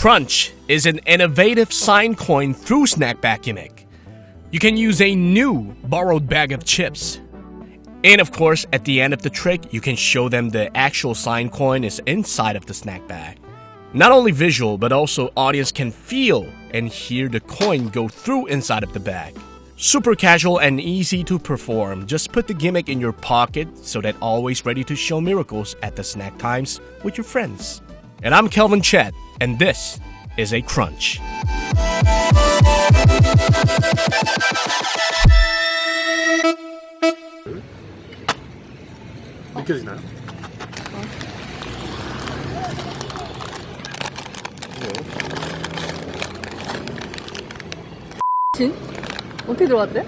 Crunch is an innovative sign coin through snack bag gimmick. You can use a new borrowed bag of chips. And of course, at the end of the trick, you can show them the actual sign coin is inside of the snack bag. Not only visual, but also audience can feel and hear the coin go through inside of the bag. Super casual and easy to perform. Just put the gimmick in your pocket so that always ready to show miracles at the snack times with your friends. And I'm Kelvin Chet, and this is a Crunch. 느껴지나요? 진? 어떻게 들어왔대?